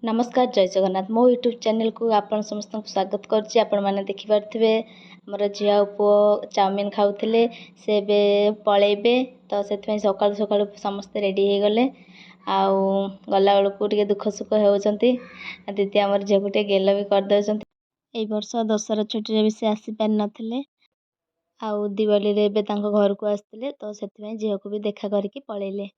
नमस्कार जय जगन्नाथ मो यूट्यूब चैनल को आपण समस्त स्वागत करुच्ची। आपण मैंने देखिपे आमर झील पु चाउमिन खाऊले से पलैबे तो से सका सका समस्ते रेडी हो गले आउ गला बेलू टे दुख सुख होती दीदी आमर झील को गेल भी करदे। यही वर्ष दशहरा छुट्टी भी से आसी पारि नथिले आउ दिवाली रे घर को आसते तो से झील को भी देखा करके पलैले।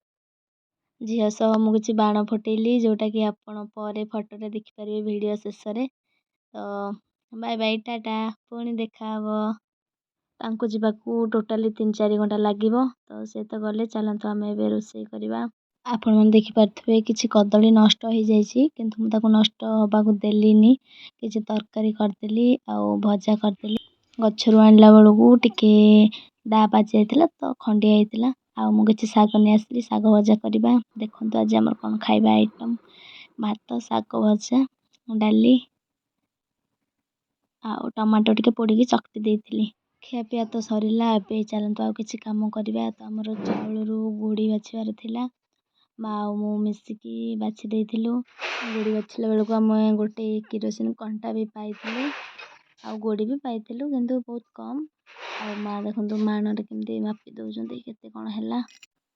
झील सह मु किसी बाण फटेली जोटा कि आपण पर फटोरे देखिपारे वीडियो शेष में। तो बाय बाय टाटा पुणी देखा तांको जीवाकू टोटाली 3-4 घंटा लगे तो से तो गले चलतु आम ए रोषे करवा। आपण मैंने देखिपे किसी कदली नष्ट हो जाइए किंतु मुझे नष्ट होगा देली किसी तरकारी करदेली आउ भजा करदेली। गच्छरू आणला बेलू टिके डा बाजी जाता तो खंडिया होता आउ मु किसी शाग नहीं आसली शाग भजा करवा। देखो आज आम कौन खाଇବା आइटम भात शाग भजा डाली आउ टमाटो टिके पोड़ी चकटी देती। खियापिया तो सरला ए चलतु आउ किसी कम करवा। तो आमर चाउल गुड़ी बाछिबार थिला माँ मु मिसिकी बाछि देइथिलु। गुड़ी बाछिला बेलू आम गोटे किरोसिन कंटा भी पाई आउ गोड़ी भी पाई किंतु बहुत कम। आ माँ देखो माण केमती मापी दौरान केते कौन है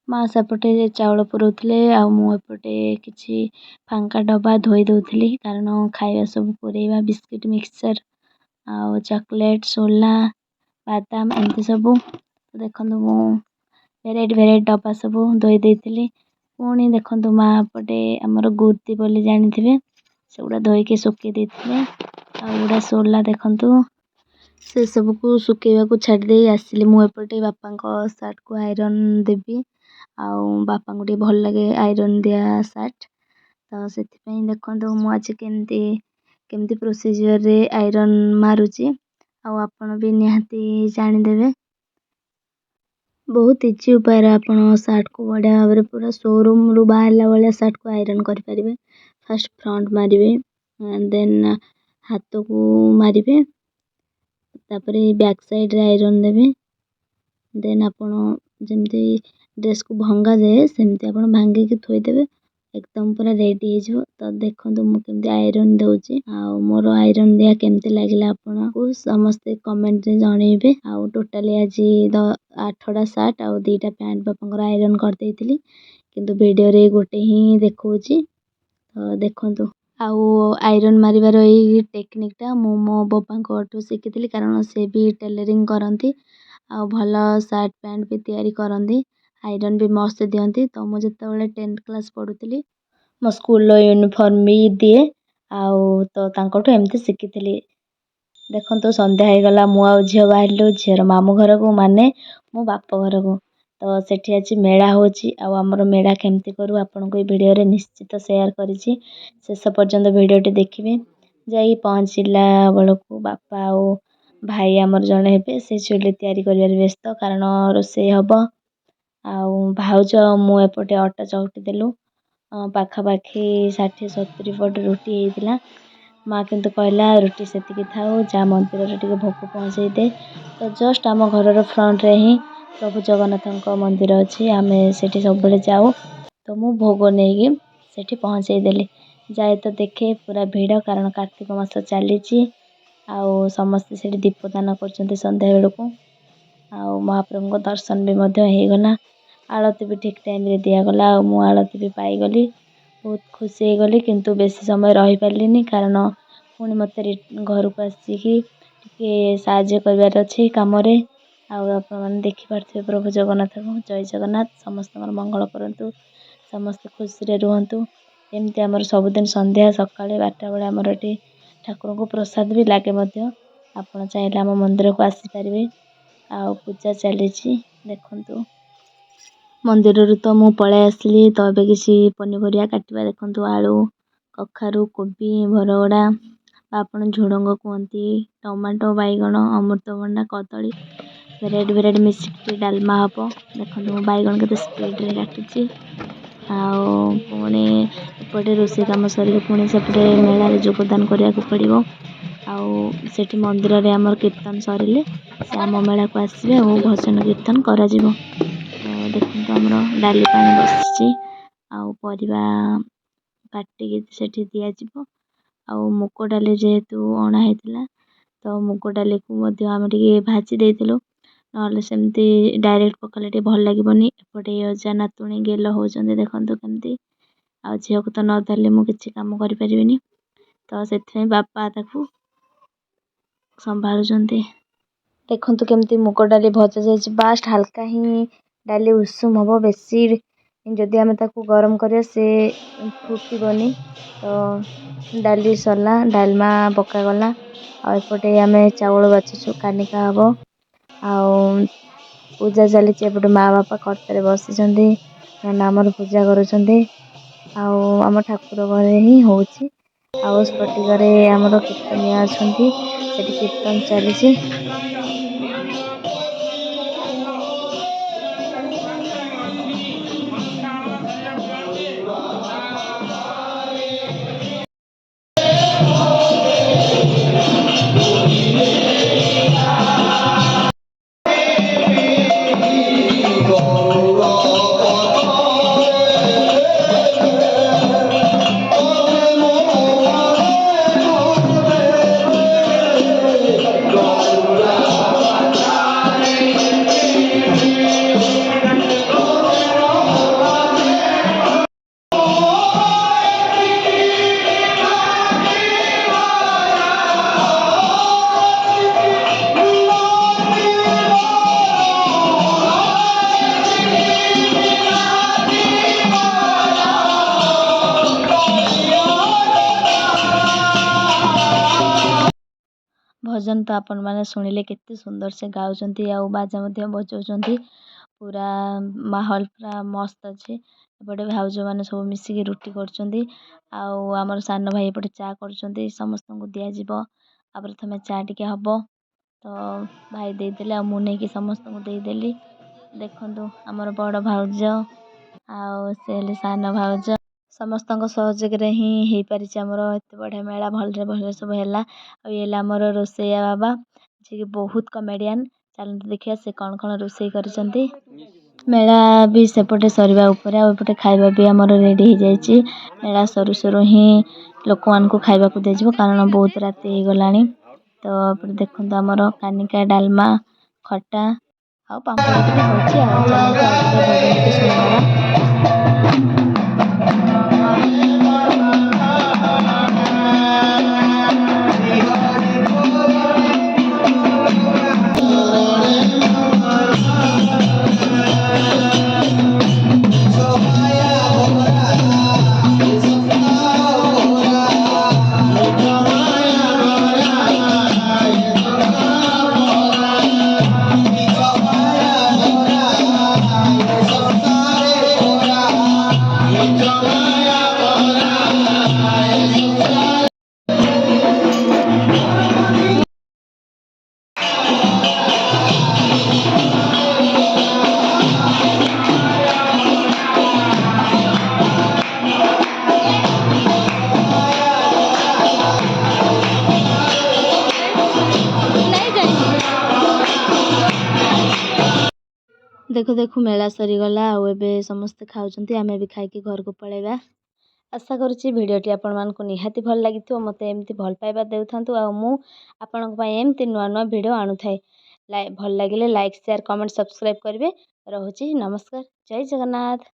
माँ सेपटे चाउल पुरोले आउटे किसी फांका डब्बा धोई दौली कारण खाଇବା सब पुरेवा बिस्किट मिक्सचर आउ चॉकलेट सोला बादाम एमती सब देखो मु भेराइटी डब्बा सब धोई देती। पुणी देखो माँ पटे आमर गुर्ती बोली जानी थे से गुड़ा धोईके सुखी देते आउड़ा सोला देखु से सब को सुखेवा को छाड़ी दे आसली। मुझे बापा सार्ट को आयरन देवी आउ बापा को भल लगे आयरन दिया सार्ट तो से देखो मुझे केमती केमती प्रोसीजर रे आयरन मारुची आउ आपण भी निहाती जानीदेवे। बहुत इजी उपाय आपण सार्ट को बढ़िया भाव में पूरा शोरूम रु बाहर भाया सार्ट को आयरन करें। फास्ट फ्रंट मारे देन हाथ को मारे तापर बैक साइड रे आयरन देवे देन आपण जमती ड्रेस को भंगा जाए सेमती आपण भांगी की थोईदेवे एकदम पूरा रेडी हो। तो देखो मुझे आयरन दूची आउ मोर आयरन दिया केमती लगे आपण को समस्ते कमेंट रे जनइबे। आउ टोटाली आज 8टा सार्ट आउ 2टा पैंट बापा आयरन कर देइथिली किंतु वीडियो रे गोटे ही देखौची। तो देखो आउ आयरन मारिबार यही टेक्निक टा मो मो बापा शिखी कारण से भी टेलरिंग करती आउ भल सार्ट पैंट भी तैयारी करती आयरन भी मस्त दियंती। तो मुझे जिते 10th क्लास पढ़ुली मो स्कूल यूनिफॉर्म भी दिए आउ तो तांकोठु एमती शिखी। देखो तो संध्या हो गला मु आ झील बाहर झीर मामू घर को माने मो बाप घर को तो सेठी आज मेला होची आउ हमर मेला केमती करू आपन को वीडियो रे निश्चित शेयर करिछि शेष पर्यंत वीडियो टे देखिबे। जाई पहुँचला बेलू बापा आउ भाई आमर जड़े हे से चुली तैयारी कर व्यस्त कारण रोषे हम आउ भाउज मु एपटे अटा चकटी देलु पाखापाखि 60-70 फट रुटी होता। माँ किंतु कहला रुटी से थाऊ जा मंदिर टे भोग पहुँचे दे। तो जस्ट आम घर फ्रंट रे ही प्रभु जगन्नाथ मंदिर अच्छी आम से सब जाऊ तो मु भोग नहीं सेठी पहुँचे देली जाए तो देखे पूरा भीड़ कारण कार्तिक मास चली आउ समस्ते से दीपदान कर संध्या बेलू आउ महाप्रभु को दर्शन भी हो गला। आलती भी ठीक टाइम रे दिगला मु आलती भी पाईगली बहुत खुशी हो गली किंतु बेसी समय रही पार्लिनी कारण पुणी मत घर को आसिकी साहाଯ୍य कर अच्छे कम आपने देखिपे प्रभु जगन्नाथ को जय जगन्नाथ समस्त मंगल करंतु समस्त खुशी रे रुहंतु। एमती आमर सबुदिन संध्या सका 12टा बेले आमर ये ठाकुर को प्रसाद भी लगे आपड़ चाहिए आम मंदिर को आसीपारे आउ पूजा चली देखु मंदिर रु तो मु पलै आसली तो ए किसी पनीपरिया काटिबा देखु आलू कखारु कोबी भरगड़ा आपन झुडंग कहती टमाटो बैगण अमृतभंडा कदली भेराइटी मिसिक डालमा हम देखो बैगण के स्पीड रे काटुची आउ पुणी एपटे रोषे कम सर पुणी सेपटे मेला योगदान करने को पड़ो आउ सेठी मंदिर रे आमर कीर्तन सरिले से आम मेला को आसबे और भजन कीर्तन करा जिवो। देखो हमर डाली पानी बसची आउ परिबा କାଟିକି ସେଠି ଦିଆଯିବ। ଆଉ ମୁଗ ଡାଲି ଯେହେତୁ ଅଣା ହେଇଥିଲା ତ ମୁଗ ଡାଲିକୁ ମଧ୍ୟ ଆମେ ଟିକେ ଭାଜି ଦେଇଥିଲୁ, ନହେଲେ ସେମିତି ଡାଇରେକ୍ଟ ପକାଇଲେ ଟିକେ ଭଲ ଲାଗିବନି। ଏପଟେ ଅଜା ନାତୁଣୀ ଗେଲ ହେଉଛନ୍ତି, ଦେଖନ୍ତୁ କେମିତି। ଆଉ ଝିଅକୁ ତ ନ ଧରିଲେ ମୁଁ କିଛି କାମ କରିପାରିବିନି, ତ ସେଥିପାଇଁ ବାପା ତାକୁ ସମ୍ଭାଳୁଛନ୍ତି। ଦେଖନ୍ତୁ କେମିତି ମୁଗ ଡାଲି ଭଜା ଯାଇଛି। ବାଷ୍ଟ ହାଲକା ହିଁ ଡାଲି ଉଷୁମ ହେବ, ବେଶୀ ଯଦି ଆମେ ତାକୁ ଗରମ କରିବା ସେ ଫୁଟିବନି। ତ ଡାଲି ସରିଲା, ଡାଲମା ପକାଗଲା। ଆଉ ଏପଟେ ଆମେ ଚାଉଳ ବାଛୁଛୁ, କାନିକା ହେବ। ଆଉ ପୂଜା ଚାଲିଛି ଏପଟେ, ମା ବାପା କର୍ତ୍ତାରେ ବସିଛନ୍ତି, ନନା ଆମର ପୂଜା କରୁଛନ୍ତି। ଆଉ ଆମ ଠାକୁର ଘରେ ହିଁ ହେଉଛି। ଆଉ ସ୍ଫଟିକରେ ଆମର କୀର୍ତ୍ତନିଆ ଅଛନ୍ତି, ସେଠି କୀର୍ତ୍ତନ ଚାଲିଛି। ଭଜନ ତ ଆପଣମାନେ ଶୁଣିଲେ କେତେ ସୁନ୍ଦର ସେ ଗାଉଛନ୍ତି, ଆଉ ବାଜା ମଧ୍ୟ ବଜାଉଛନ୍ତି। ପୁରା ମାହୋଲ ପୁରା ମସ୍ତ ଅଛି। ଏପଟେ ଭାଉଜମାନେ ସବୁ ମିଶିକି ରୁଟି କରୁଛନ୍ତି, ଆଉ ଆମର ସାନ ଭାଇ ଏପଟେ ଚା କରୁଛନ୍ତି, ସମସ୍ତଙ୍କୁ ଦିଆଯିବ। ଆଉ ପ୍ରଥମେ ଚା ଟିକେ ହେବ, ତ ଭାଇ ଦେଇଦେଲେ, ଆଉ ମୁଁ ନେଇକି ସମସ୍ତଙ୍କୁ ଦେଇଦେଲି। ଦେଖନ୍ତୁ ଆମର ବଡ଼ ଭାଉଜ ଆଉ ସେ ହେଲେ ସାନ ଭାଉଜ, ସମସ୍ତଙ୍କ ସହଯୋଗରେ ହିଁ ହେଇପାରିଛି ଆମର ଏତେ ବଢ଼ିଆ ମେଳା। ଭଲରେ ସବୁ ହେଲା। ଆଉ ଇଏ ହେଲା ଆମର ରୋଷେଇଆ ବାବା, ଯିଏକି ବହୁତ କମେଡ଼ିଆନ୍। ଚାଲନ୍ତୁ ଦେଖିବା ସେ କ'ଣ କ'ଣ ରୋଷେଇ କରିଛନ୍ତି। ମେଳା ବି ସେପଟେ ସରିବା ଉପରେ, ଆଉ ଏପଟେ ଖାଇବା ବି ଆମର ରେଡ଼ି ହେଇଯାଇଛି। ମେଳା ସରୁ ସରୁ ହିଁ ଲୋକମାନଙ୍କୁ ଖାଇବାକୁ ଦିଆଯିବ, କାରଣ ବହୁତ ରାତି ହେଇଗଲାଣି। ତ ଏପଟେ ଦେଖନ୍ତୁ ଆମର କାନିକା ଡାଲମା, ଖଟା ଆଉ ପାମ୍ପଡ଼ ଟିକେ ହେଉଛି। ଆଉ ଚାଲନ୍ତୁ ଆଉ ଟିକେ ଭଜନ ଟିକେ ଶୁଣିନେବା। ଦେଖୁ ଦେଖୁ ମେଳା ସରିଗଲା, ଆଉ ଏବେ ସମସ୍ତେ ଖାଉଛନ୍ତି, ଆମେ ବି ଖାଇକି ଘରକୁ ପଳେଇବା। ଆଶା କରୁଛି ଭିଡ଼ିଓଟି ଆପଣମାନଙ୍କୁ ନିହାତି ଭଲ ଲାଗିଥିବ। ମୋତେ ଏମିତି ଭଲ ପାଇବା ଦେଉଥାନ୍ତୁ, ଆଉ ମୁଁ ଆପଣଙ୍କ ପାଇଁ ଏମିତି ନୂଆ ନୂଆ ଭିଡ଼ିଓ ଆଣୁଥାଏ। ଭଲ ଲାଗିଲେ ଲାଇକ୍, ସେୟାର, କମେଣ୍ଟ, ସବସ୍କ୍ରାଇବ୍ କରିବେ। ରହୁଛି, ନମସ୍କାର, ଜୟ ଜଗନ୍ନାଥ।